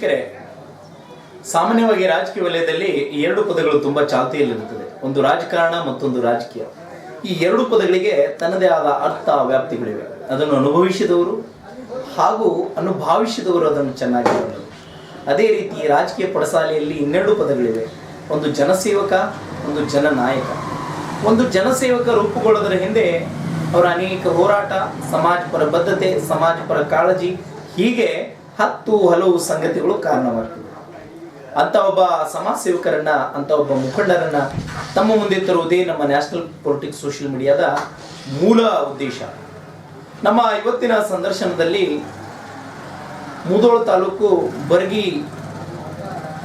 ವೀಕ್ಷಕರೇ, ಸಾಮಾನ್ಯವಾಗಿ ರಾಜಕೀಯ ವಲಯದಲ್ಲಿ ಈ ಎರಡು ಪದಗಳು ತುಂಬಾ ಚಾಲ್ತಿಯಲ್ಲಿರುತ್ತದೆ. ಒಂದು ರಾಜಕಾರಣ, ಮತ್ತೊಂದು ರಾಜಕೀಯ. ಈ ಎರಡು ಪದಗಳಿಗೆ ತನ್ನದೇ ಆದ ಅರ್ಥ ವ್ಯಾಪ್ತಿಗಳಿವೆ. ಅದನ್ನು ಅನುಭವಿಸಿದವರು ಹಾಗೂ ಅನುಭಾವಿಸಿದವರು ಅದನ್ನು ಚೆನ್ನಾಗಿ ಬರಲು. ಅದೇ ರೀತಿ ರಾಜಕೀಯ ಪಡಸಾಲೆಯಲ್ಲಿ ಇನ್ನೆರಡು ಪದಗಳಿವೆ. ಒಂದು ಜನಸೇವಕ, ಒಂದು ಜನನಾಯಕ. ಒಂದು ಜನಸೇವಕ ರೂಪುಗೊಳ್ಳೋದರ ಹಿಂದೆ ಅವರ ಅನೇಕ ಹೋರಾಟ, ಸಮಾಜಪರ ಬದ್ಧತೆ, ಸಮಾಜಪರ ಕಾಳಜಿ, ಹೀಗೆ ಹಲವು ಸಂಗತಿಗಳು ಕಾರಣವಾಗ್ತವೆ. ಅಂತ ಒಬ್ಬ ಸಮಾಜ ಸೇವಕರನ್ನ, ಅಂತ ಒಬ್ಬ ಮುಖಂಡರನ್ನ ತಮ್ಮ ಮುಂದೆ ತರುವುದೇ ನಮ್ಮ ನ್ಯಾಷನಲ್ ಪೊಲಿಟಿಕ್ಸ್ ಸೋಷಿಯಲ್ ಮೀಡಿಯಾದ ಮೂಲ ಉದ್ದೇಶ. ನಮ್ಮ ಇವತ್ತಿನ ಸಂದರ್ಶನದಲ್ಲಿ ಮುಧೋಳ ತಾಲೂಕು ಬರ್ಗಿ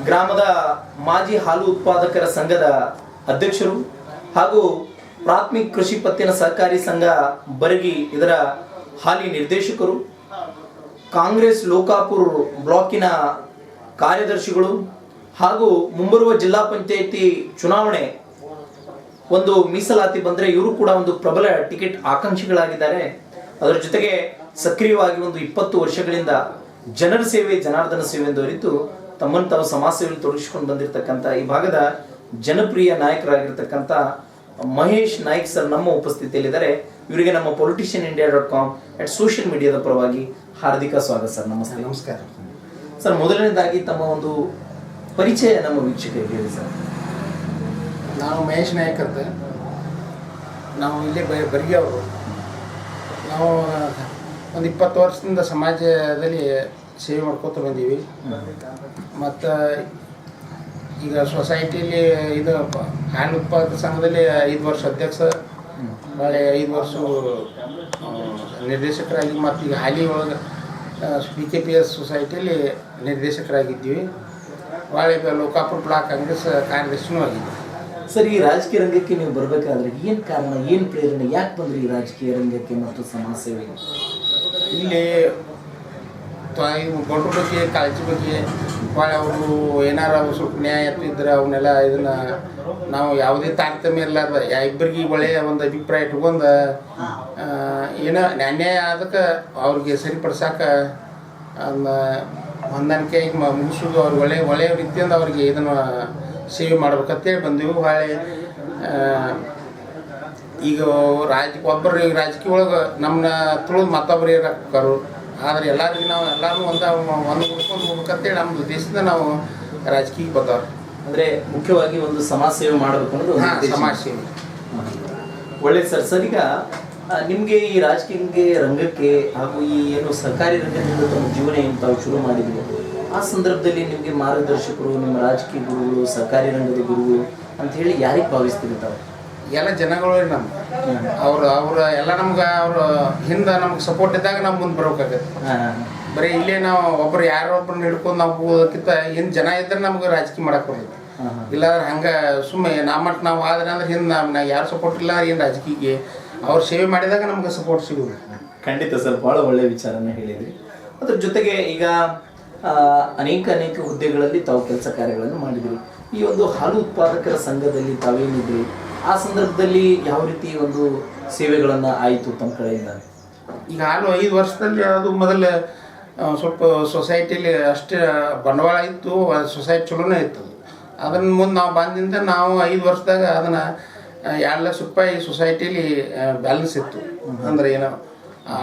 ಗ್ರಾಮದ ಮಾಜಿ ಹಾಲು ಉತ್ಪಾದಕರ ಸಂಘದ ಅಧ್ಯಕ್ಷರು ಹಾಗೂ ಪ್ರಾಥಮಿಕ ಕೃಷಿ ಪತ್ತಿನ ಸಹಕಾರಿ ಸಂಘ ಬರ್ಗಿ ಇದರ ಹಾಲಿ ನಿರ್ದೇಶಕರು, ಕಾಂಗ್ರೆಸ್ ಲೋಕಾಪುರ ಬ್ಲಾಕಿನ ಕಾರ್ಯದರ್ಶಿಗಳು ಹಾಗೂ ಮುಂಬರುವ ಜಿಲ್ಲಾ ಪಂಚಾಯಿತಿ ಚುನಾವಣೆ ಒಂದು ಮೀಸಲಾತಿ ಬಂದರೆ ಇವರು ಕೂಡ ಒಂದು ಪ್ರಬಲ ಟಿಕೆಟ್ ಆಕಾಂಕ್ಷಿಗಳಾಗಿದ್ದಾರೆ. ಅದರ ಜೊತೆಗೆ ಸಕ್ರಿಯವಾಗಿ ಒಂದು 20 ವರ್ಷಗಳಿಂದ ಜನರ ಸೇವೆ, ಜನಾರ್ದನ ಸೇವೆ ಎಂದು ಅರಿತು ತಮ್ಮನ್ನು ತಾವು ಸಮಾಜ ಸೇವೆಯಲ್ಲಿ ತೊಡಗಿಸಿಕೊಂಡು ಬಂದಿರತಕ್ಕಂಥ ಈ ಭಾಗದ ಜನಪ್ರಿಯ ನಾಯಕರಾಗಿರ್ತಕ್ಕಂಥ ಮಹೇಶ್ ನಾಯ್ಕ್ ಸರ್ ನಮ್ಮ ಉಪಸ್ಥಿತಿಯಲ್ಲಿದ್ದಾರೆ. ಇವರಿಗೆ ನಮ್ಮ politicianindia.com ಸೋಷಿಯಲ್ ಮೀಡಿಯಾದ ಪರವಾಗಿ ಹಾರ್ದಿಕ ಸ್ವಾಗತ ಸರ್. ನಮಸ್ತೆ. ನಮಸ್ಕಾರ ಸರ್, ಮೊದಲನೇದಾಗಿ ತಮ್ಮ ಒಂದು ಪರಿಚಯ ನಮ್ಮ ವೀಕ್ಷಕರಿಗೆ ಹೇಳಿ ಸರ್. ನಾವು ಮಹೇಶ್ ನಾಯ್ಕ್ ಅಂತ, ನಾವು ಇಲ್ಲೇ ಬರ್ಗಿ ಅವರು. ನಾವು ಒಂದು 20 ವರ್ಷದಿಂದ ಸಮಾಜದಲ್ಲಿ ಸೇವೆ ಮಾಡ್ಕೊತ ಬಂದೀವಿ. ಮತ್ತು ಈಗ ಸೊಸೈಟಿಯಲ್ಲಿ ಇದು ಹಾಲು ಉತ್ಪಾದಕ ಸಂಘದಲ್ಲಿ 5 ವರ್ಷ ಅಧ್ಯಕ್ಷ, ನಾಳೆ 5 ವರ್ಷ ನಿರ್ದೇಶಕರಾಗಿ, ಮತ್ತು ಈಗ ಹಾಲಿ ಒಳಗೆ PKPS ಸೊಸೈಟಿಯಲ್ಲಿ ನಿರ್ದೇಶಕರಾಗಿದ್ದೀವಿ. ನಾಳೆ ಲೋಕಾಪುರ ಬ್ಲಾಕ್ ಕಾಂಗ್ರೆಸ್ ಕಾರ್ಯದರ್ಶಿನೂ ಆಗಿದ್ದೀವಿ. ಸರ್, ಈ ರಾಜಕೀಯ ರಂಗಕ್ಕೆ ನೀವು ಬರಬೇಕಾದ್ರೆ ಏನು ಕಾರಣ, ಏನು ಪ್ರೇರಣೆ, ಯಾಕೆ ಬಂದ್ರಿ ಈ ರಾಜಕೀಯ ರಂಗಕ್ಕೆ ಮತ್ತು ಸಮಾಜ ಸೇವೆಗೆ? ಇಲ್ಲಿ ಗೌಡ್ರ ಬಗ್ಗೆ ಕಾಳಜಿ ಬಗ್ಗೆ ಭಾಳ ಅವರು ಏನಾರ ಸ್ವಲ್ಪ ನ್ಯಾಯ ಇದ್ರೆ ಅವನ್ನೆಲ್ಲ ಇದನ್ನು ನಾವು ಯಾವುದೇ ತಾರತಮ್ಯ ಇರಲಾರ್ದ ಇಬ್ಬರಿಗೆ ಒಳ್ಳೆಯ ಒಂದು ಅಭಿಪ್ರಾಯ ಇಟ್ಕೊಂಡು ಏನೋ ಅನ್ಯಾಯ ಅದಕ್ಕೆ ಅವ್ರಿಗೆ ಸರಿಪಡ್ಸಕ್ಕೆ ಹೊಂದಾಣಿಕೆಯಾಗಿ ಮುಗಿಸೋದು, ಅವ್ರಿಗೆ ಒಳ್ಳೆಯ ರೀತಿಯಿಂದ ಅವ್ರಿಗೆ ಇದನ್ನು ಸೇವೆ ಮಾಡ್ಬೇಕಂತೇಳಿ ಬಂದೆವು. ಹೊಳೆ ಈಗ ಒಬ್ಬರು ರಾಜಕೀಯ ಒಳಗೆ ನಮ್ಮನ್ನ ತುಳಿದು ಮತ್ತೊಬ್ಬರು ಇರೋರು, ಆದರೆ ಎಲ್ಲರಿಗೂ ನಾವು ಎಲ್ಲರೂ ಒಂದು ಹುಡ್ಕೊಂಡು ಹೋಗ್ಬೇಕಂತೇಳಿ ನಮ್ಮದು ದೇಶದಿಂದ ನಾವು ರಾಜಕೀಯಕ್ಕೆ ಬಂದವ್ರು. ಅಂದರೆ ಮುಖ್ಯವಾಗಿ ಒಂದು ಸಮಾಜ ಸೇವೆ ಮಾಡಬೇಕು ಅನ್ನೋದು ಸಮಾಜ ಸೇವೆ. ಒಳ್ಳೆಯದು ಸರ್. ಸರ್, ಈಗ ನಿಮಗೆ ಈ ರಾಜಕೀಯ ರಂಗಕ್ಕೆ ಹಾಗೂ ಈ ಏನು ಸರ್ಕಾರಿ ರಂಗದಿಂದ ತಮ್ಮ ಜೀವನ ಏನು ತಾವು ಶುರು ಮಾಡಿದ್ವಿ, ಆ ಸಂದರ್ಭದಲ್ಲಿ ನಿಮಗೆ ಮಾರ್ಗದರ್ಶಕರು, ನಿಮ್ಮ ರಾಜಕೀಯ ಗುರುಗಳು, ಸರ್ಕಾರಿ ರಂಗದ ಗುರುಗಳು ಅಂತ ಹೇಳಿ ಯಾರಿಗೆ ಭಾವಿಸ್ತೀರಿ ತಾವು? ಎಲ್ಲ ಜನಗಳು ನಮ್ಗೆ ಅವ್ರು ಎಲ್ಲ ನಮ್ಗೆ ಅವ್ರ ಹಿಂದೆ ನಮ್ಗೆ ಸಪೋರ್ಟ್ ಇದ್ದಾಗ ನಾವು ಮುಂದೆ ಬರೋಕ್ಕಾಗತ್ತೆ. ಬರೀ ಇಲ್ಲೇ ನಾವು ಯಾರೊಬ್ಬರನ್ನ ಹಿಡ್ಕೊಂಡು ನಾವು ಹೋಗೋದಕ್ಕಿಂತ ಹಿಂದೆ ಜನ ಇದ್ರೆ ನಮ್ಗೆ ರಾಜಕೀಯ ಮಾಡಕ್ಕೆ ಬರ್ತೈತೆ. ಇಲ್ಲಾಂದ್ರೆ ಹಂಗೆ ಸುಮ್ಮನೆ ನಾವು ಆದ್ರೆ ಅಂದ್ರೆ ಹಿಂದೆ ನಮ್ಗೆ ಯಾರು ಸಪೋರ್ಟ್ ಇಲ್ಲ ಏನು ರಾಜಕೀಯಕ್ಕೆ, ಅವ್ರು ಸೇವೆ ಮಾಡಿದಾಗ ನಮ್ಗೆ ಸಪೋರ್ಟ್ ಸಿಗೋದು. ಖಂಡಿತ ಸರ್, ಭಾಳ ಒಳ್ಳೆಯ ವಿಚಾರನ ಹೇಳಿದ್ರಿ. ಅದ್ರ ಜೊತೆಗೆ ಈಗ ಅನೇಕ ಹುದ್ದೆಗಳಲ್ಲಿ ತಾವು ಕೆಲಸ ಕಾರ್ಯಗಳನ್ನು ಮಾಡಿದ್ರಿ. ಈ ಒಂದು ಹಾಲು ಉತ್ಪಾದಕರ ಸಂಘದಲ್ಲಿ ತಾವೇನಿದ್ರಿ, ಆ ಸಂದರ್ಭದಲ್ಲಿ ಯಾವ ರೀತಿ ಒಂದು ಸೇವೆಗಳನ್ನು ಆಯಿತು ತಮ್ಮ ಕಡೆಯಿಂದ? ಈಗ ಹಾಲು 5 ವರ್ಷದಲ್ಲಿ ಅದು ಮೊದಲು ಸ್ವಲ್ಪ ಸೊಸೈಟಿಲಿ ಅಷ್ಟೇ ಬಂಡವಾಳ ಇತ್ತು, ಸೊಸೈಟಿ ಚಲೋನೇ ಇತ್ತು. ಅದನ್ನು ಮುಂದೆ ನಾವು ಬಂದಿಂದ ನಾವು 5 ವರ್ಷದಾಗ ಅದನ್ನು 2 ಲಕ್ಷ ರೂಪಾಯಿ ಸೊಸೈಟಿಲಿ ಬ್ಯಾಲೆನ್ಸ್ ಇತ್ತು. ಅಂದ್ರೆ ಏನೋ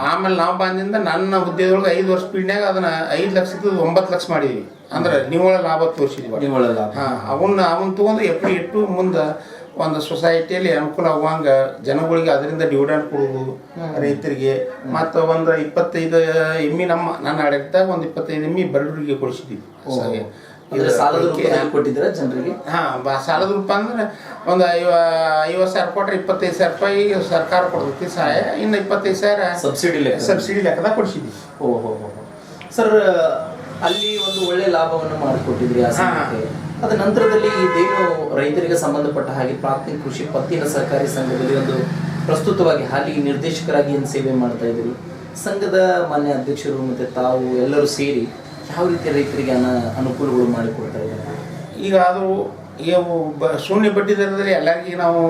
ಆಮೇಲೆ ನಾವು ಬಂದಿಂದ ನನ್ನ ಹುದ್ದೆದೊಳಗೆ 5 ವರ್ಷ ಪೀಡ್ನ್ಯಾಗ ಅದನ್ನು 5 ಲಕ್ಷದ 9 ಲಕ್ಷ ಮಾಡಿದ್ವಿ. ಅಂದ್ರೆ ನಿವ್ವಳ ಲಾಭ ತೋರಿಸಿದ್ವಿ. ಅವನ್ನ ತೊಗೊಂಡು ಎಫ್ಡಿ ಇಟ್ಟು ಮುಂದೆ ಒಂದು ಸೊಸೈಟಿಯಲ್ಲಿ ಅನುಕೂಲ ಆಗುವಂಗೆ ಜನಗಳಿಗೆ ಅದರಿಂದ ಡಿವಿಡೆಂಡ್ ಕೊಡೋದು ರೈತರಿಗೆ. ಮತ್ತು ಒಂದು 25 ಎಮ್ಮಿ ನನ್ನ ಆಡಳಿತದಾಗ ಒಂದು 25 ಎಮ್ಮಿ ಬಡವರಿಗೆ ಕೊಡಿಸಿದ್ವಿ. ಸಾಲದ ಕೊಟ್ಟಿದ್ದೀರಾ ಜನರಿಗೆ? ಸಾಲದ ರೂಪ ಅಂದ್ರೆ ಒಂದು 50,000 ಕೊಟ್ಟರೆ 25,000 ರೂಪಾಯಿ ಸರ್ಕಾರ ಕೊಡ್ತೈತಿ ಸಹಾಯ, ಇನ್ನು 25,000 ಸಬ್ಸಿಡಿ ಲೆಕ್ಕದಾಗ ಕೊಡಿಸಿದ್ವಿ. ಓಹೋ ಸರ್, ಅಲ್ಲಿ ಒಂದು ಒಳ್ಳೆ ಲಾಭವನ್ನು ಮಾಡಿಕೊಟ್ಟಿದ್ರಿ ಆ ಸಂಘಕ್ಕೆ. ಅದ ನಂತರದಲ್ಲಿ ಇದೇನು ರೈತರಿಗೆ ಸಂಬಂಧಪಟ್ಟ ಹಾಗೆ ಪ್ರಾಥಮಿಕ ಕೃಷಿ ಪತ್ತಿನ ಸಹಕಾರಿ ಸಂಘದಲ್ಲಿ ಒಂದು ಪ್ರಸ್ತುತವಾಗಿ ಹಾಲಿ ನಿರ್ದೇಶಕರಾಗಿ ಏನು ಸೇವೆ ಮಾಡ್ತಾ ಇದ್ದೀರಿ, ಸಂಘದ ಮಾನ್ಯ ಅಧ್ಯಕ್ಷರು ಮತ್ತು ತಾವು ಎಲ್ಲರೂ ಸೇರಿ ಯಾವ ರೀತಿ ರೈತರಿಗೆ ಅನುಕೂಲಗಳು ಮಾಡಿಕೊಡ್ತಾ ಇದ್ದಾರೆ? ಈಗ ಅದು ಶೂನ್ಯ ಬಡ್ಡಿ ದರದಲ್ಲಿ ಎಲ್ಲರಿಗೆ ನಾವು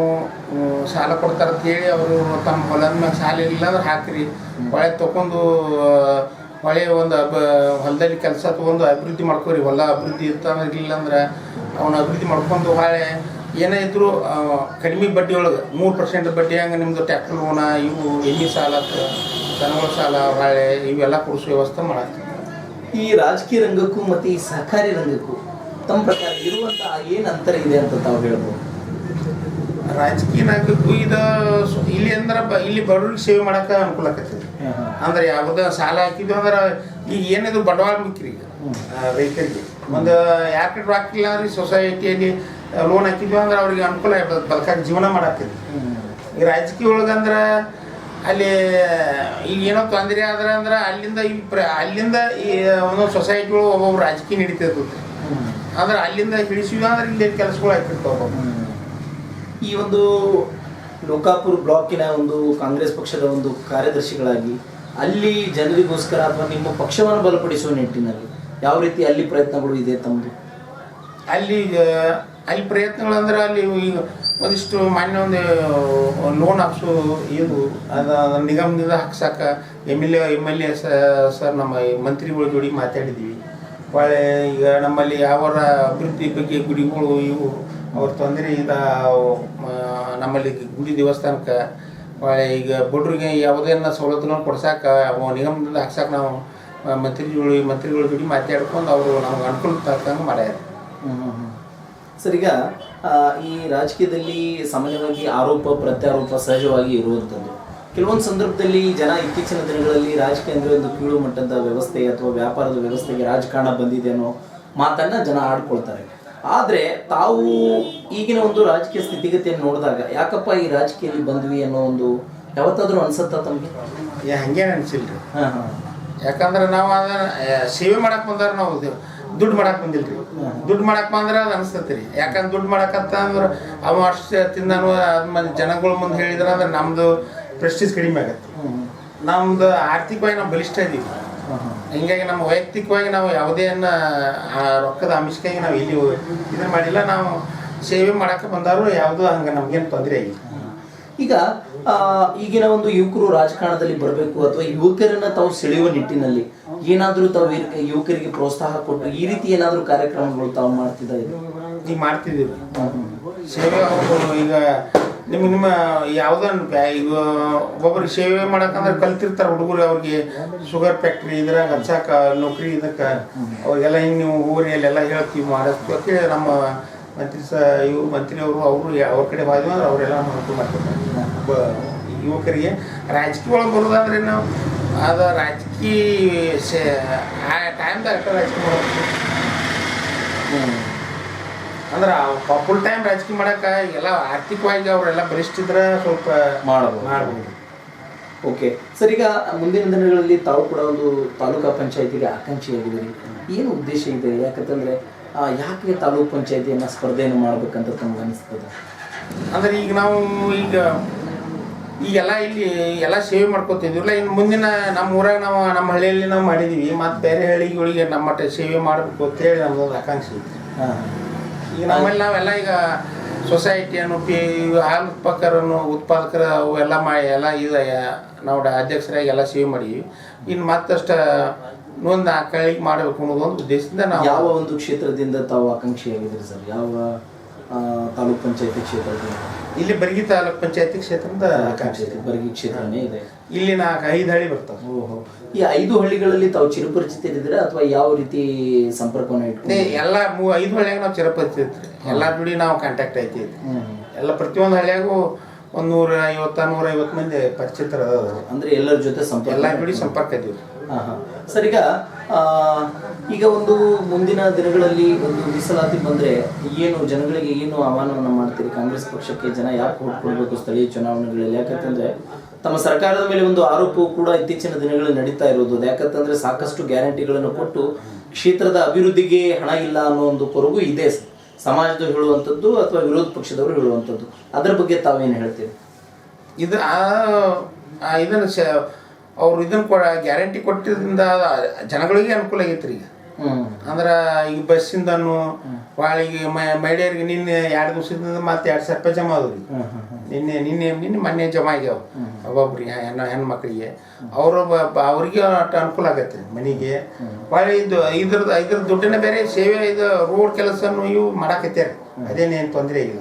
ಸಾಲ ಕೊಡ್ತಾರಂತೇಳಿ ಅವರು ತಮ್ಮ ಹೊಲದ ಮ್ಯಾಗ ಸಾಲ ಇಲ್ಲ ಅಂದ್ರೆ ಹಾಕ್ರಿ, ಹೊಳೆ ತೊಗೊಂಡು ಹೊಳೆ ಒಂದು ಹೊಲದಲ್ಲಿ ಕೆಲಸ ತೊಗೊಂಡು ಅಭಿವೃದ್ಧಿ ಮಾಡ್ಕೋರಿ. ಹೊಲ ಅಭಿವೃದ್ಧಿ ಇರ್ಲಿಲ್ಲ ಅಂದ್ರೆ ಅವನ ಅಭಿವೃದ್ಧಿ ಮಾಡ್ಕೊಂಡು ಹೊಳೆ ಏನೇ ಇದ್ರು ಕಡಿಮೆ ಬಡ್ಡಿ ಒಳಗೆ 3% ಬಡ್ಡಿ ಹಂಗೆ ನಿಮ್ಮದು ಟ್ಯಾಕ್ಟರ್ ಲೋನ ಇವು ಎಣ್ಣೆ ಸಾಲ ದನಗಳ ಸಾಲ ಹೊಳೆ ಇವೆಲ್ಲ ಕೊಡಿಸೋ ವ್ಯವಸ್ಥೆ ಮಾಡತ್ತೀವಿ. ಈ ರಾಜಕೀಯ ರಂಗಕ್ಕೂ ಮತ್ತು ಈ ಸಹಕಾರಿ ರಂಗಕ್ಕೂ ತಮ್ಮ ಪ್ರಕಾರ ಇರುವಂತಹ ಏನು ಅಂತರ ಇದೆ ಅಂತ ತಾವು ಹೇಳ್ಬೋದು? ರಾಜಕೀಯ ರಂಗಕ್ಕೂ ಇದು ಇಲ್ಲಿ ಅಂದ್ರೆ ಇಲ್ಲಿ ಬಡವ್ರಿಗೆ ಸೇವೆ ಮಾಡೋಕೆ ಅನುಕೂಲ ಆಕೈತಿ. ಅಂದ್ರೆ ಯಾವುದೇ ಸಾಲ ಹಾಕಿದ್ವಿ ಅಂದ್ರೆ ಈಗ ಏನಿದು ಬಂಡವಾಳ ಮುಖ್ಯ ಈಗ ರೈತರಿಗೆ ಒಂದು ಯಾಕೆ ಹಾಕಿಲ್ಲ ಅಂದ್ರೆ ಸೊಸೈಟಿಯಲ್ಲಿ ಲೋನ್ ಹಾಕಿದ್ವಿ ಅಂದ್ರೆ ಅವ್ರಿಗೆ ಅನುಕೂಲ ಬದುಕಾಗಿ ಜೀವನ ಮಾಡಾಕ್ತೈತಿ. ಈ ರಾಜಕೀಯ ಒಳಗಂದ್ರೆ ಅಲ್ಲಿ ಈಗ ಏನೋ ತೊಂದರೆ ಆದ್ರೆ ಅಂದ್ರೆ ಅಲ್ಲಿಂದ ಅಲ್ಲಿಂದ ಈ ಒಂದೊಂದು ಸೊಸೈಟಿಗಳು ಒಬ್ಬೊಬ್ರು ರಾಜಕೀಯ ನಡೀತಿರ್ತೈತಿ. ಅಂದ್ರೆ ಅಲ್ಲಿಂದ ಹಿಡಿಸಿದ್ವಿ ಅಂದ್ರೆ ಇಲ್ಲಿ ಕೆಲಸಗಳು ಆಗ್ತಿರ್ತಾವ. ಈ ಒಂದು ಲೋಕಾಪುರ ಬ್ಲಾಕಿನ ಒಂದು ಕಾಂಗ್ರೆಸ್ ಪಕ್ಷದ ಒಂದು ಕಾರ್ಯದರ್ಶಿಗಳಾಗಿ ಅಲ್ಲಿ ಜನರಿಗೋಸ್ಕರ ಅಥವಾ ನಿಮ್ಮ ಪಕ್ಷವನ್ನು ಬಲಪಡಿಸುವ ನಿಟ್ಟಿನಲ್ಲಿ ಯಾವ ರೀತಿ ಅಲ್ಲಿ ಪ್ರಯತ್ನಗಳು ಇದೆ ತಮ್ಮದು? ಅಲ್ಲಿ ಪ್ರಯತ್ನಗಳಂದ್ರೆ ಅಲ್ಲಿ ಈಗ ಒಂದಿಷ್ಟು ಮಾನ್ಯ ಒಂದು ಲೋನ್ ಹಾಕ್ಸೋ ಇದು ಅದು ನಿಗಮದಿಂದ ಹಾಕ್ಸಾಕ ಎಮ್ ಎಲ್ ಎ ಸರ್ ನಮ್ಮ ಮಂತ್ರಿಗಳ ಜೋಡಿ ಮಾತಾಡಿದ್ವಿ. ಒಳ್ಳೆ ಈಗ ನಮ್ಮಲ್ಲಿ ಯಾವರ ಅಭಿವೃದ್ಧಿ ಬಗ್ಗೆ ಗುಡಿಗಳು ಇವು ಅವ್ರ ತೊಂದರೆ ನಮ್ಮಲ್ಲಿ ಗುಡಿ ದೇವಸ್ಥಾನಕ್ಕೆ ಒಳ್ಳೆ ಈಗ ಬಡ್ರಿಗೆ ಯಾವುದೇನ ಸವಲತ್ತುಗಳನ್ನು ಕೊಡ್ಸಾಕ ನಿಗಮದಿಂದ ಹಾಕ್ಸಾಕ ನಾವು ಮಂತ್ರಿಗಳ ಜೋಡಿ ಮಾತಾಡ್ಕೊಂಡು ಅವರು ನಮ್ಗೆ ಅನುಕೂಲ ತಕ್ಕಂಗೆ ಮಾಡ್ಯಾರ. ಸರ್, ಈಗ ಈ ರಾಜಕೀಯದಲ್ಲಿ ಸಾಮಾನ್ಯವಾಗಿ ಆರೋಪ ಪ್ರತ್ಯಾರೋಪ ಸಹಜವಾಗಿ ಇರುವಂಥದ್ದು. ಕೆಲವೊಂದು ಸಂದರ್ಭದಲ್ಲಿ ಜನ ಇತ್ತೀಚಿನ ದಿನಗಳಲ್ಲಿ ರಾಜಕೀಯ ಅಂದರೆ ಒಂದು ಕೀಳು ಮಟ್ಟದ ವ್ಯವಸ್ಥೆ ಅಥವಾ ವ್ಯಾಪಾರದ ವ್ಯವಸ್ಥೆಗೆ ರಾಜಕಾರಣ ಬಂದಿದೆ ಅನ್ನೋ ಮಾತನ್ನು ಜನ ಆಡ್ಕೊಳ್ತಾರೆ. ಆದರೆ ತಾವು ಈಗಿನ ಒಂದು ರಾಜಕೀಯ ಸ್ಥಿತಿಗತಿಯನ್ನು ನೋಡಿದಾಗ ಯಾಕಪ್ಪ ಈ ರಾಜಕೀಯದಲ್ಲಿ ಬಂದ್ವಿ ಅನ್ನೋ ಒಂದು ಯಾವತ್ತಾದ್ರೂ ಅನ್ಸುತ್ತಾ ತಮಗೆ? ಹಂಗೇನು ಅನಿಸಿಲ್ರಿ. ಯಾಕಂದ್ರೆ ನಾವು ಅದನ್ನ ಸೇವೆ ಮಾಡಕ್ಕೆ ಬಂದಾರ, ನಾವು ದುಡ್ಡು ಮಾಡಕ್ಕೆ ಬಂದಿಲ್ರಿ. ದುಡ್ಡು ಮಾಡಕ್ಕೆ ಬಂದ್ರೆ ಅದು ಅನಿಸ್ತೈತಿ ರೀ. ಯಾಕಂದ್ರೆ ದುಡ್ಡು ಮಾಡಕ್ಕಂತ ಅಂದ್ರೆ ಅವ ಅಷ್ಟು ತಿಂದಾನು ಅದು ಜನಗಳ ಮುಂದೆ ಹೇಳಿದ್ರೆ ಅಂದ್ರೆ ನಮ್ಮದು ಪ್ರೆಸ್ಟೀಜ್ ಕಡಿಮೆ ಆಗತ್ತೆ. ನಮ್ಮದು ಆರ್ಥಿಕವಾಗಿ ನಾವು ಬಲಿಷ್ಠ ಇದ್ದೀವಿ. ಹಿಂಗಾಗಿ ನಮ್ಮ ವೈಯಕ್ತಿಕವಾಗಿ ನಾವು ಯಾವುದೇ ರೊಕ್ಕದ ಅಂಶಕ್ಕಾಗಿ ನಾವು ಇಲ್ಲಿ ಇದನ್ನು ಮಾಡಿಲ್ಲ. ನಾವು ಸೇವೆ ಮಾಡಕ್ಕೆ ಬಂದಾರು ಯಾವುದೂ ಹಂಗೆ ನಮಗೇನು ತೊಂದರೆ ಆಗಿಲ್ಲ. ಈಗ ಈಗಿನ ಒಂದು ಯುವಕರು ರಾಜಕಾರಣದಲ್ಲಿ ಬರಬೇಕು ಅಥವಾ ಯುವಕರನ್ನ ತಾವು ಸೆಳೆಯುವ ನಿಟ್ಟಿನಲ್ಲಿ ಏನಾದರೂ ತಾವು ಯುವಕರಿಗೆ ಪ್ರೋತ್ಸಾಹ ಕೊಟ್ಟು ಈ ರೀತಿ ಏನಾದರೂ ಕಾರ್ಯಕ್ರಮಗಳು ತಾವು ಮಾಡ್ತಿದ್ದಾರೆ? ಈಗ ಮಾಡ್ತಿದ್ದೀವಿ ಸೇವೆ. ಅವರು ಈಗ ನಿಮ್ಮ ಯಾವುದೋ ಈಗ ಒಬ್ಬೊಬ್ರಿಗೆ ಸೇವೆ ಮಾಡಕ್ಕಂದ್ರೆ ಕಲ್ತಿರ್ತಾರೆ ಹುಡುಗರು. ಅವ್ರಿಗೆ ಶುಗರ್ ಫ್ಯಾಕ್ಟ್ರಿ ಇದ್ರಾಗ ಹಚ್ಚಾಕ ನೌಕರಿ ಇದಕ್ಕೆ ಅವ್ರಿಗೆಲ್ಲ ಹಿಂಗೆ ನೀವು ಊರಿ ಅಲ್ಲೆಲ್ಲ ಹೇಳ್ತೀವಿ ಮಾಡಿಸ್ಬೇಕು. ನಮ್ಮ ಮಂತ್ರಿಯವರು ಅವ್ರ ಕಡೆ ಬಾದ್ವಿ ಅಂದ್ರೆ ಅವರೆಲ್ಲ ಅನುಕೂಲ ಮಾಡ್ತಿರ್ತಾರೆ. ಯುವಕರಿಗೆ ರಾಜಕೀಯ ಒಳಗೆ ಬರೋದಂದ್ರೆ ನಾವು ಅದು ರಾಜಕೀಯ ಆ ಟೈಮ್ದಾಗ ರಾಜಕೀಯ ಮಾಡೋದು ಅಂದ್ರೆ ಫುಲ್ ಟೈಮ್ ರಾಜಕೀಯ ಮಾಡೋಕೆ ಎಲ್ಲ ಆರ್ಥಿಕವಾಗಿ ಅವರೆಲ್ಲ ಬಲಿಷ್ಠಿದ್ರೆ ಸ್ವಲ್ಪ ಮಾಡ್ಬೋದು. ಓಕೆ ಸರ್, ಈಗ ಮುಂದಿನ ದಿನಗಳಲ್ಲಿ ತಾವು ಕೂಡ ಒಂದು ತಾಲೂಕಾ ಪಂಚಾಯತಿಗೆ ಆಕಾಂಕ್ಷಿಯಾಗಿದ್ದೀರಿ. ಏನು ಉದ್ದೇಶ ಇದೆ? ಯಾಕಂತಂದರೆ ಯಾಕೆ ತಾಲೂಕು ಪಂಚಾಯತಿಯನ್ನು ಸ್ಪರ್ಧೆಯನ್ನು ಮಾಡ್ಬೇಕಂತ ತಮ್ಗೆ ಅನಿಸ್ತದೆ? ಅಂದ್ರೆ ಈಗ ನಾವು ಈಗೆಲ್ಲ ಇಲ್ಲಿ ಎಲ್ಲ ಸೇವೆ ಮಾಡ್ಕೊತಿದ್ವಿಲ್ಲ. ಇನ್ನು ಮುಂದಿನ ನಮ್ಮ ಊರಾಗ ನಾವು ನಮ್ಮ ಹಳ್ಳಿಯಲ್ಲಿ ನಾವು ಮಾಡಿದ್ದೀವಿ. ಮತ್ತು ಬೇರೆ ಹಳ್ಳಿಗಳಿಗೆ ನಮ್ಮ ಮಟ್ಟ ಸೇವೆ ಮಾಡಬೇಕು ಅಂತೇಳಿ ನಮ್ಮದೊಂದು ಆಕಾಂಕ್ಷೆ ಇತ್ತು. ಈಗ ನಮ್ಮಲ್ಲಿ ನಾವೆಲ್ಲ ಈಗ ಸೊಸೈಟಿಯನ್ನು ಹಾಲು ಉತ್ಪಾದಕರ ಅವೆಲ್ಲ ಮಾಡಿ ಎಲ್ಲ ಇದು ನಾವು ಅಧ್ಯಕ್ಷರಾಗಿ ಎಲ್ಲ ಸೇವೆ ಮಾಡೀವಿ. ಇನ್ನು ಮತ್ತಷ್ಟು ಒಂದು ಆ ಕಳಿಗೆ ಮಾಡಬೇಕು ಅನ್ನೋದು ಒಂದು ಉದ್ದೇಶದಿಂದ ನಾವು. ಯಾವ ಒಂದು ಕ್ಷೇತ್ರದಿಂದ ತಾವು ಆಕಾಂಕ್ಷಿಯಾಗಿದ್ದೀರಿ ಸರ್? ಯಾವ ತಾಲೂಕ್ ಪಂಚಾಯತಿ ಕ್ಷೇತ್ರದಿಂದ? ಇಲ್ಲಿ ಬರ್ಗಿ ತಾಲೂಕ್ ಪಂಚಾಯತಿ ಕ್ಷೇತ್ರದಿಂದ ಆಕಾಂಕ್ಷೆ. ಬರ್ಗಿ ಕ್ಷೇತ್ರನೇ ಇದೆ. ಇಲ್ಲಿ 4-5 ಹಳ್ಳಿ ಬರ್ತವೆ. ಓಹೋ, ಈ 5 ಹಳ್ಳಿಗಳಲ್ಲಿ ತಾವು ಚಿರಪರಿಚಿತರಿದ್ದೀರಾ ಅಥವಾ ಯಾವ ರೀತಿ ಸಂಪರ್ಕವನ್ನು ಇಟ್ಕೊಂಡು? ಎಲ್ಲ 5 ಹಳ್ಳಿಯಾಗ ನಾವು ಚಿರಪರಿಚಿತ. ಎಲ್ಲ ಜೋಡಿ ನಾವು ಕಾಂಟ್ಯಾಕ್ಟ್ ಐತಿ. ಎಲ್ಲ ಪ್ರತಿಯೊಂದು ಹಳ್ಳಿಯಾಗೂ 150-150 ಮಂದಿ ಪರಿಚಿತರ ಅಂದ್ರೆ ಎಲ್ಲರ ಜೊತೆ ಸಂಪರ್ಕ, ಎಲ್ಲ ಜೋಡಿ ಸಂಪರ್ಕ ಇದೀವಿ. ಸರ್, ಈಗ ಒಂದು ಮುಂದಿನ ದಿನಗಳಲ್ಲಿ ಒಂದು ಮೀಸಲಾತಿ ಬಂದ್ರೆ ಏನು ಜನಗಳಿಗೆ ಏನು ಆಹ್ವಾನವನ್ನು ಮಾಡ್ತೀರಿ? ಕಾಂಗ್ರೆಸ್ ಪಕ್ಷಕ್ಕೆ ಜನ ಯಾಕೆ ಓಟ್ ಕೊಡಬೇಕು ಸ್ಥಳೀಯ ಚುನಾವಣೆಗಳಲ್ಲಿ? ಯಾಕಂತಂದ್ರೆ ತಮ್ಮ ಸರ್ಕಾರದ ಮೇಲೆ ಒಂದು ಆರೋಪವು ಕೂಡ ಇತ್ತೀಚಿನ ದಿನಗಳಲ್ಲಿ ನಡೀತಾ ಇರೋದು. ಯಾಕಂತಂದ್ರೆ ಸಾಕಷ್ಟು ಗ್ಯಾರಂಟಿಗಳನ್ನು ಕೊಟ್ಟು ಕ್ಷೇತ್ರದ ಅಭಿವೃದ್ಧಿಗೆ ಹಣ ಇಲ್ಲ ಅನ್ನೋ ಒಂದು ಕೊರಗು ಇದೆ ಸಮಾಜದವರು ಹೇಳುವಂಥದ್ದು ಅಥವಾ ವಿರೋಧ ಪಕ್ಷದವರು ಹೇಳುವಂಥದ್ದು. ಅದರ ಬಗ್ಗೆ ತಾವೇನು ಹೇಳ್ತೀರಿ? ಇದನ್ನು ಅವ್ರು ಇದನ್ನು ಗ್ಯಾರಂಟಿ ಕೊಟ್ಟಿದ್ದರಿಂದ ಜನಗಳಿಗೆ ಅನುಕೂಲ ಆಗೈತ್ರಿ. ಈಗ ಅಂದ್ರೆ ಈಗ ಬಸ್ಸಿಂದನು ವಾಳಿಗೆ ಮಹಿಳೆಯರಿಗೆ ನಿನ್ನೆ 2 ದಿವಸದಿಂದ ಮತ್ತೆ 2,000 ರೂಪಾಯಿ ಜಮಾ ಆದ್ರಿ. ನಿನ್ನೆ ಮೊನ್ನೆ ಜಮಾ ಆಗ್ಯಾವ. ಒಬ್ಬೊಬ್ರಿಗೆ ಹೆಣ್ಮಕ್ಳಿಗೆ ಅವರು ಅವ್ರಿಗೆ ಅಷ್ಟು ಅನುಕೂಲ ಆಗತ್ತೆ ಮನೆಗೆ ಭಾಳ ಇದ್ರ ದುಡ್ಡನ್ನ ಬೇರೆ ಸೇವೆ ಇದು ರೋಡ್ ಕೆಲಸನು ಇವು ಮಾಡಾಕತ್ಯಾರ ಅದೇನೇನು ತೊಂದರೆ ಇಲ್ಲ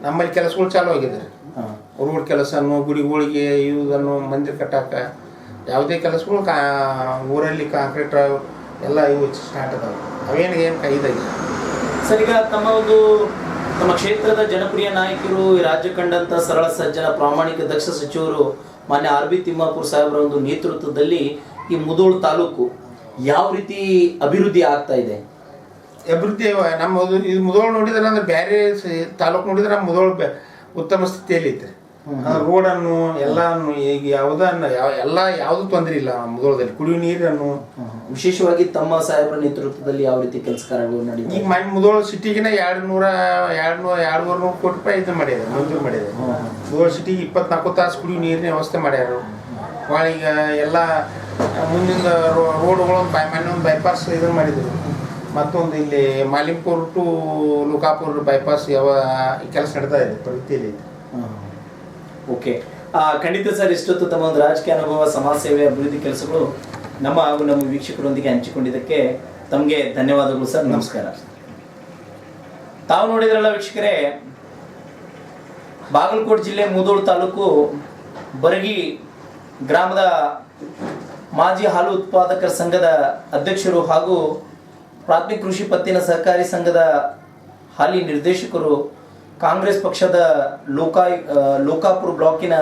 ನಮ್ಮಲ್ಲಿ ಕೆಲಸಗಳು ಚಾಲು ಆಗಿದ್ದಾರೆ ರೋಡ್ ಕೆಲಸನು ಗುಡಿಗಳಿಗೆ ಇವುದನ್ನು ಮಂದಿರ ಕಟ್ಟಾಕ ಯಾವುದೇ ಕೆಲಸಗಳು ಊರಲ್ಲಿ ಕಾಂಕ್ರೀಟ್ ಎಲ್ಲ ಇವು ಸ್ಟಾರ್ಟ್ ಅದಾವೆ ಅವೇನು ಏನು ಇದಾಗಿಲ್ಲ ಸರ್. ಈಗ ತಮ್ಮ ಕ್ಷೇತ್ರದ ಜನಪ್ರಿಯ ನಾಯಕರು, ರಾಜ್ಯ ಕಂಡಂತ ಸರಳ ಸಜ್ಜನ ಪ್ರಾಮಾಣಿಕ ದಕ್ಷ ಸಚಿವರು ಮಾನ್ಯ RB ತಿಮ್ಮಾಪುರ್ ಸಾಹೇಬರ ಒಂದು ನೇತೃತ್ವದಲ್ಲಿ ಈ ಮುಧೋಳ ತಾಲೂಕು ಯಾವ ರೀತಿ ಅಭಿವೃದ್ಧಿ ಆಗ್ತಾ ಇದೆ? ಅಭಿವೃದ್ಧಿ ನಮ್ಮ ಇದು ಮುಧೋಳ ನೋಡಿದ್ರೆ ಅಂದ್ರೆ ಬೇರೆ ತಾಲೂಕು ನೋಡಿದ್ರೆ ಮುಧೋಳ ಉತ್ತಮ ಸ್ಥಿತಿಯಲ್ಲಿ ಐತೆ. ರೋಡನ್ನು ಎಲ್ಲಾನು ಈಗ ಯಾವುದು ತೊಂದರೆ ಇಲ್ಲ ಮುಧೋಳದಲ್ಲಿ. ಕುಡಿಯುವ ನೀರನ್ನು ವಿಶೇಷವಾಗಿ ತಮ್ಮ ಸಾಹೇಬರ ನೇತೃತ್ವದಲ್ಲಿ ಯಾವ ರೀತಿ ಕೆಲಸ ಕಾರ್ಯಗಳು ನಡೀತಾರೆ? ಈಗ ಮುಧೋಳ ಸಿಟಿಗಿನ 200-250 ಕೋಟಿ ರೂಪಾಯಿ ಇದು ಮಾಡಿದ್ದಾರೆ, ಮಂಜೂರು ಮಾಡಿದ್ದಾರೆ. ಮುಧೋಳ ಸಿಟಿಗೆ 24 ತಾಸು ಕುಡಿಯುವ ನೀರಿನ ವ್ಯವಸ್ಥೆ ಮಾಡ್ಯಾರ. ಈಗ ಎಲ್ಲ ಮುಂದಿನ ರೋಡ್ಗಳು ಒಂದು ಬೈಪಾಸ್ ಇದನ್ನು ಮಾಡಿದರು. ಮತ್ತೊಂದು ಇಲ್ಲಿ ಮಾಲಿಂಪುರ್ ಟು ಲೋಕಾಪುರ ಬೈಪಾಸ್ ಕೆಲಸ ನಡೀತಾ ಇದೆ, ಪ್ರಗತಿಯಲ್ಲಿ ಇದೆ. ಓಕೆ, ಖಂಡಿತ ಸರ್. ಇಷ್ಟೊತ್ತು ತಮ್ಮ ಒಂದು ರಾಜಕೀಯ ಅನುಭವ, ಸಮಾಜ ಸೇವೆ, ಅಭಿವೃದ್ಧಿ ಕೆಲಸಗಳು ನಮ್ಮ ವೀಕ್ಷಕರೊಂದಿಗೆ ಹಂಚಿಕೊಂಡಿದ್ದಕ್ಕೆ ತಮಗೆ ಧನ್ಯವಾದಗಳು ಸರ್. ನಮಸ್ಕಾರ. ತಾವು ನೋಡಿದ್ರಲ್ಲ ವೀಕ್ಷಕರೇ, ಬಾಗಲಕೋಟೆ ಜಿಲ್ಲೆ ಮುಧೋಳ ತಾಲೂಕು ಬರಗಿ ಗ್ರಾಮದ ಮಾಜಿ ಹಾಲು ಉತ್ಪಾದಕರ ಸಂಘದ ಅಧ್ಯಕ್ಷರು ಹಾಗೂ ಪ್ರಾಥಮಿಕ ಕೃಷಿ ಪತ್ತಿನ ಸಹಕಾರಿ ಸಂಘದ ಹಾಲಿ ನಿರ್ದೇಶಕರು, ಕಾಂಗ್ರೆಸ್ ಪಕ್ಷದ ಲೋಕಾಪುರ ಬ್ಲಾಕಿನ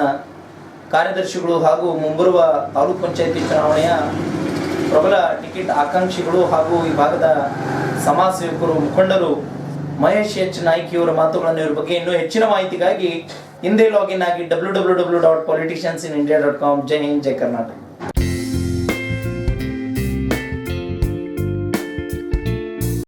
ಕಾರ್ಯದರ್ಶಿಗಳು ಹಾಗೂ ಮುಂಬರುವ ತಾಲೂಕು ಪಂಚಾಯತಿ ಚುನಾವಣೆಯ ಪ್ರಬಲ ಟಿಕೆಟ್ ಆಕಾಂಕ್ಷಿಗಳು ಹಾಗೂ ಈ ಭಾಗದ ಸಮಾಜ ಸೇವಕರು, ಮುಖಂಡರು ಮಹೇಶ್ ಎಚ್ ನಾಯ್ಕಿಯವರ ಮಾತುಗಳನ್ನು ಇವ್ರ ಬಗ್ಗೆ ಇನ್ನೂ ಹೆಚ್ಚಿನ ಮಾಹಿತಿಗಾಗಿ ಹಿಂದೆ ಲಾಗಿನ್ ಆಗಿ www.politicsiansinIndia.com. ಜೈ ಹಿಂದ್, ಜೈ ಕರ್ನಾಟಕ.